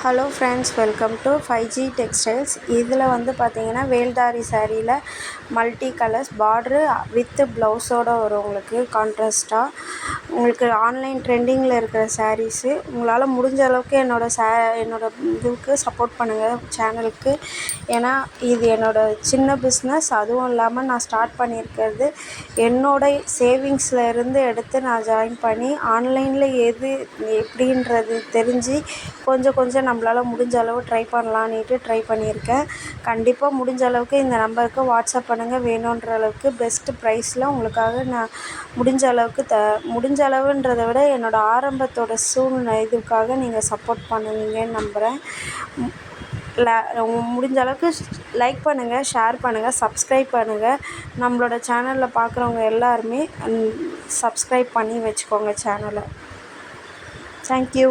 Hello friends, welcome to 5G textiles. இதில் வந்து பார்த்தீங்கன்னா வேல்தாரி சாரியில் மல்டி கலர்ஸ் பார்ட்ரு வித் ப்ளவுஸோடு வரும். உங்களுக்கு கான்ட்ராஸ்ட்டாக உங்களுக்கு ஆன்லைன் ட்ரெண்டிங்கில் இருக்கிற சாரீஸு. உங்களால் முடிஞ்ச அளவுக்கு என்னோடய இதுக்கு சப்போர்ட் பண்ணுங்கள் சேனலுக்கு. ஏன்னா இது என்னோடய சின்ன பிஸ்னஸ். அதுவும் இல்லாமல் நான் ஸ்டார்ட் பண்ணியிருக்கிறது என்னோடய சேவிங்ஸில் இருந்து எடுத்து நான் ஜாயின் பண்ணி ஆன்லைனில் எது எப்படின்றது தெரிஞ்சு கொஞ்சம் நம்மளால் முடிஞ்ச அளவு ட்ரை ட்ரை பண்ணியிருக்கேன். கண்டிப்பாக முடிஞ்ச அளவுக்கு இந்த நம்பருக்கு வாட்ஸ்அப் பண்ணுங்கள். வேணுன்ற அளவுக்கு பெஸ்ட்டு ப்ரைஸில் உங்களுக்காக நான் முடிஞ்ச அளவுன்றதை விட என்னோடய ஆரம்பத்தோட இதுக்காக நீங்கள் சப்போர்ட் பண்ணுவீங்கன்னு நம்புகிறேன். முடிஞ்ச அளவுக்கு லைக் பண்ணுங்கள், ஷேர் பண்ணுங்கள், சப்ஸ்கிரைப் பண்ணுங்கள். நம்மளோட சேனலில் பார்க்குறவங்க எல்லாருமே சப்ஸ்கிரைப் பண்ணி வச்சுக்கோங்க சேனலை. தேங்க்யூ.